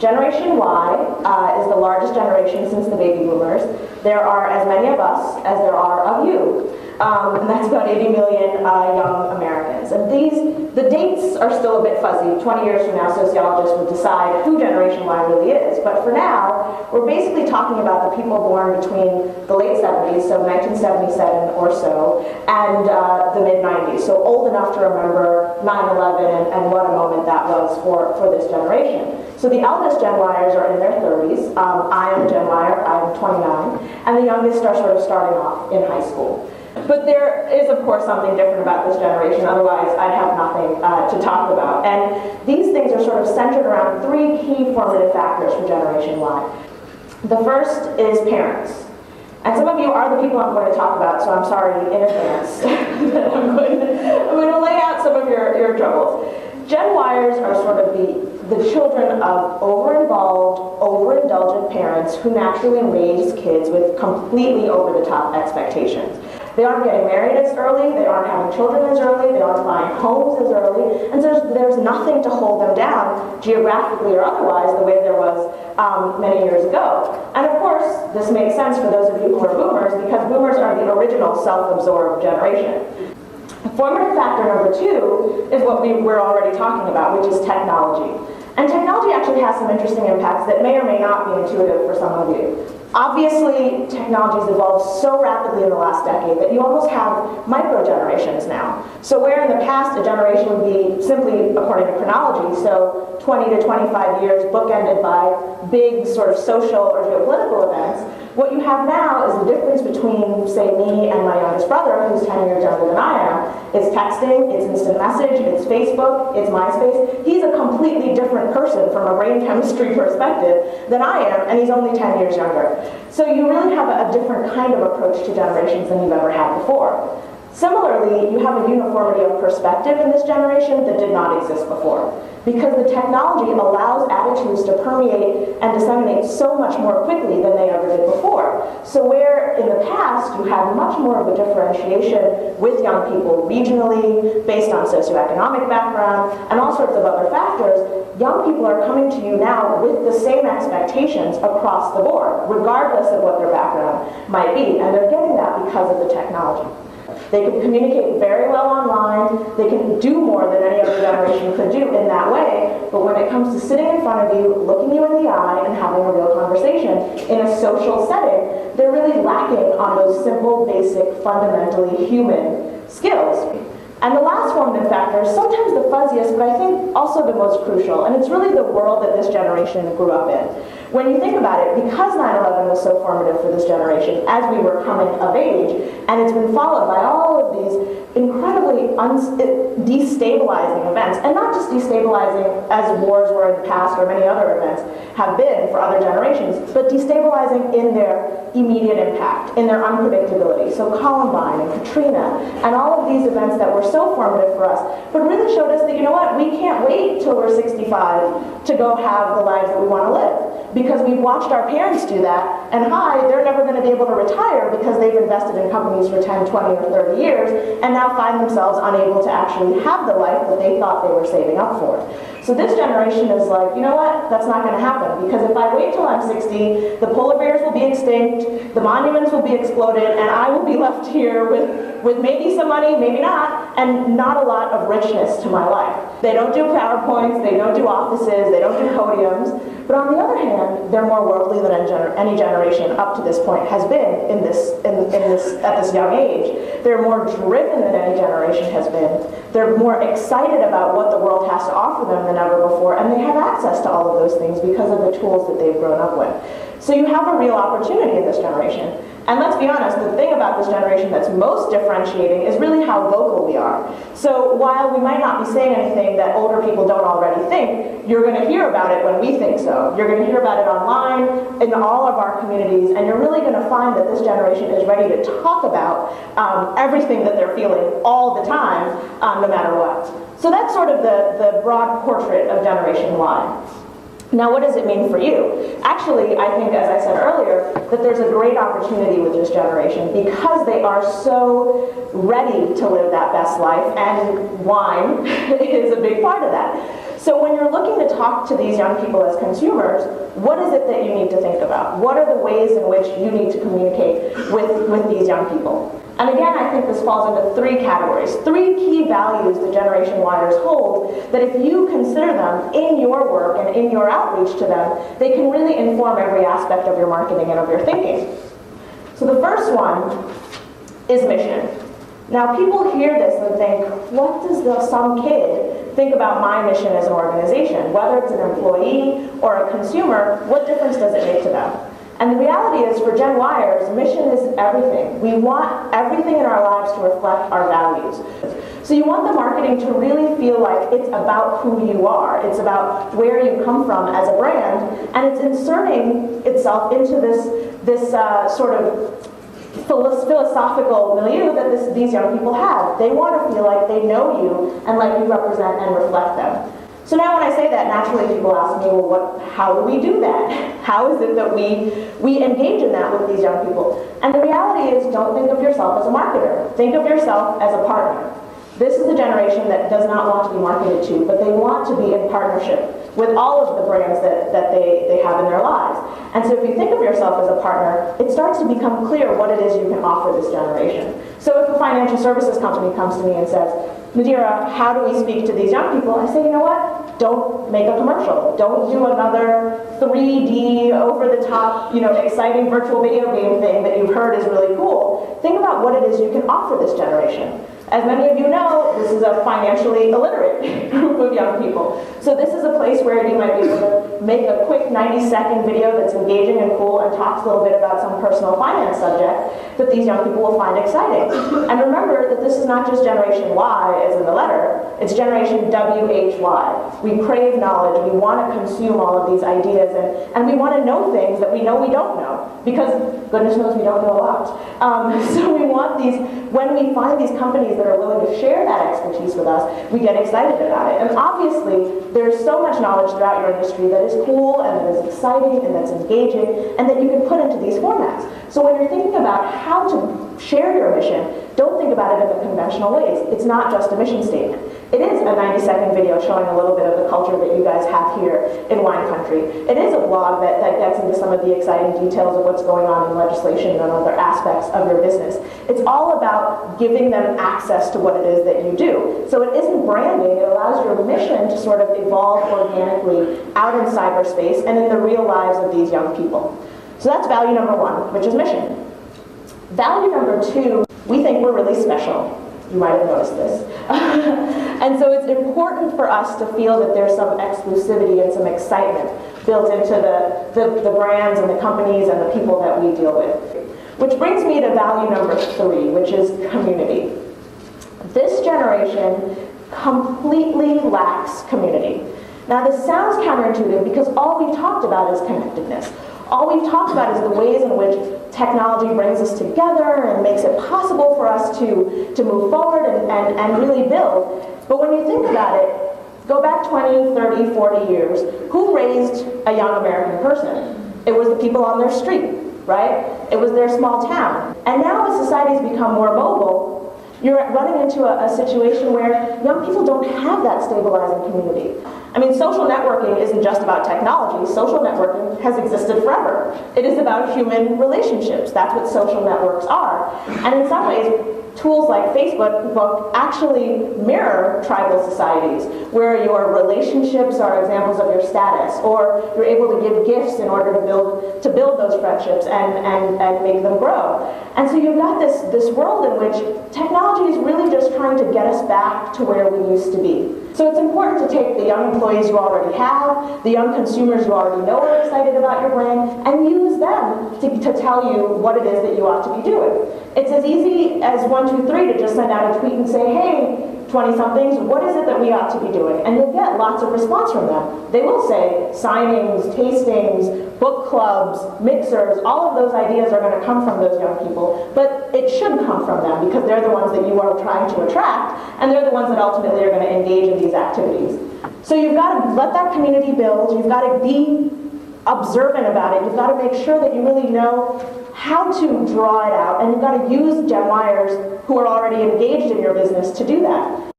Generation Y is the largest generation since the baby boomers. There are as many of us as there are of you. And that's about 80 million young Americans. And the dates are still a bit fuzzy. 20 years from now, sociologists will decide who Generation Y really is. But for now, we're basically talking about the people born between the late 70s, so 1977 or so, and the mid-90s. So old enough to remember 9/11 and what a moment that was for this generation. So the eldest Gen Yers are in their 30s. I am a Gen Yer, I'm 29. And the youngest are sort of starting off in high school. But there is, of course, something different about this generation, otherwise I'd have nothing to talk about. And these things are sort of centered around three key formative factors for Generation Y. The first is parents. And some of you are the people I'm going to talk about, so I'm sorry in advance that I'm going to lay out some of your troubles. Gen Yers are sort of the children of over-involved, over-indulgent parents who naturally raise kids with completely over-the-top expectations. They aren't getting married as early, they aren't having children as early, they aren't buying homes as early, and so there's nothing to hold them down, geographically or otherwise, the way there was many years ago. And of course, this makes sense for those of you who are boomers, because boomers are the original self-absorbed generation. Formative factor number two is what we're already talking about, which is technology. And technology actually has some interesting impacts that may or may not be intuitive for some of you. Obviously, technology has evolved so rapidly in the last decade that you almost have micro-generations now. So where in the past a generation would be simply according to chronology, so 20 to 25 years bookended by big sort of social or geopolitical events, what you have now is the difference between, say, me and my youngest brother, who's 10 years younger than I am. It's texting, it's instant message, it's Facebook, it's MySpace. He's a completely different person from a brain chemistry perspective than I am, and he's only 10 years younger. So you really have a different kind of approach to generations than you've ever had before. Similarly, you have a uniformity of perspective in this generation that did not exist before, because the technology allows attitudes to permeate and disseminate so much more quickly than they ever did before. So where in the past you had much more of a differentiation with young people regionally, based on socioeconomic background, and all sorts of other factors, young people are coming to you now with the same expectations across the board, regardless of what their background might be, and they're getting that because of the technology. They can communicate very well online, they can do more than any other generation could do in that way, but when it comes to sitting in front of you, looking you in the eye, and having a real conversation in a social setting, they're really lacking on those simple, basic, fundamentally human skills. And the last formative factor is sometimes the fuzziest, but I think also the most crucial, and it's really the world that this generation grew up in. When you think about it, because 9/11 was so formative for this generation as we were coming of age, and it's been followed by all of these incredibly destabilizing events, and not just destabilizing as wars were in the past or many other events have been for other generations, but destabilizing in their immediate impact, in their unpredictability. So Columbine and Katrina and all of these events that were so formative for us, but really showed us that, you know what, we can't wait till we're 65 to go have the lives that we want to live. Because we've watched our parents do that, and they're never going to be able to retire because they've invested in companies for 10, 20, or 30 years, and now find themselves unable to actually have the life that they thought they were saving up for. So this generation is like, you know what, that's not going to happen, because if I wait till I'm 60, the polar bears will be extinct, the monuments will be exploded, and I will be left here with maybe some money, maybe not, and not a lot of richness to my life. They don't do PowerPoints, they don't do offices, they don't do podiums, but on the other hand, they're more worldly than any generation up to this point has been at this young age. They're more driven than any generation has been. They're more excited about what the world has to offer them than ever before, and they have access to all of those things because of the tools that they've grown up with. So you have a real opportunity in this generation. And let's be honest, the thing about this generation that's most differentiating is really how vocal we are. So while we might not be saying anything that older people don't already think, you're going to hear about it when we think so. You're going to hear about it online, in all of our communities, and you're really going to find that this generation is ready to talk about everything that they're feeling all the time, no matter what. So that's sort of the broad portrait of Generation Y. Now, what does it mean for you? Actually, I think, as I said earlier, that there's a great opportunity with this generation because they are so ready to live that best life, and wine is a big part of that. So when you're looking to talk to these young people as consumers, what is it that you need to think about? What are the ways in which you need to communicate with these young people? And again, I think this falls into three categories, three key values that Generation Yers hold, that if you consider them in your work and in your outreach to them, they can really inform every aspect of your marketing and of your thinking. So the first one is mission. Now people hear this and think, what does some kid think about my mission as an organization? Whether it's an employee or a consumer, what difference does it make to them? And the reality is, for Gen Yers, mission is everything. We want everything in our lives to reflect our values. So you want the marketing to really feel like it's about who you are. It's about where you come from as a brand, and it's inserting itself into this sort of philosophical milieu that these young people have. They want to feel like they know you and like you represent and reflect them. So now when I say that, naturally people ask me, well, how do we do that? How is it that we engage in that with these young people? And the reality is, don't think of yourself as a marketer. Think of yourself as a partner. This is a generation that does not want to be marketed to, but they want to be in partnership with all of the brands that they have in their lives. And so if you think of yourself as a partner, it starts to become clear what it is you can offer this generation. So if a financial services company comes to me and says, Nadira, how do we speak to these young people? I say, you know what? Don't make a commercial. Don't do another 3D, over-the-top, exciting virtual video game thing that you've heard is really cool. Think about what it is you can offer this generation. As many of you know, this is a financially illiterate group of young people. So this is a place where you might be able to make a quick 90-second video that's engaging and cool and talks a little bit about some personal finance subject that these young people will find exciting. And remember that this is not just Generation Y as in the letter, it's Generation WHY. We crave knowledge, we want to consume all of these ideas, and we want to know things that we know we don't know, because goodness knows we don't know a lot. So we want these, when we find these companies that are willing to share that expertise with us, we get excited about it. And obviously, there's so much knowledge throughout your industry that is cool and that is exciting and that's engaging and that you can put into these formats. So when you're thinking about how to share your mission, don't think about it in the conventional ways. It's not just a mission statement. It is a 90-second video showing a little bit of the culture that you guys have here in wine country. It is a blog that gets into some of the exciting details of what's going on in legislation and other aspects of your business. It's all about giving them access to what it is that you do. So it isn't branding, it allows your mission to sort of evolve organically out in cyberspace and in the real lives of these young people. So that's value number one, which is mission. Value number two, we think we're really special. You might have noticed this. And so it's important for us to feel that there's some exclusivity and some excitement built into the brands and the companies and the people that we deal with. Which brings me to value number three, which is community. This generation completely lacks community. Now this sounds counterintuitive because all we've talked about is connectedness. All we've talked about is the ways in which technology brings us together and makes it possible for us to move forward and really build. But when you think about it, go back 20, 30, 40 years, who raised a young American person? It was the people on their street, right? It was their small town. And now as society's become more mobile, you're running into a situation where young people don't have that stabilizing community. I mean, social networking isn't just about technology. Social networking has existed forever. It is about human relationships. That's what social networks are. And in some ways, tools like Facebook actually mirror tribal societies, where your relationships are examples of your status, or you're able to give gifts in order to build those friendships and make them grow. And so you've got this world in which technology is really just trying to get us back to where we used to be. So it's important to take the young employees you already have, the young consumers you already know are excited about your brand, and use them to tell you what it is that you ought to be doing. It's as easy as 1, 2, 3 to just send out a tweet and say, hey, 20-somethings, what is it that we ought to be doing? And you'll get lots of response from them. They will say signings, tastings, book clubs, mixers, all of those ideas are going to come from those young people, but it should come from them because they're the ones that you are trying to attract, and they're the ones that ultimately are going to engage in these activities. So you've got to let that community build, you've got to be observant about it, you've got to make sure that you really know how to draw it out, and you've got to use Gen Yers who are already engaged in your business to do that.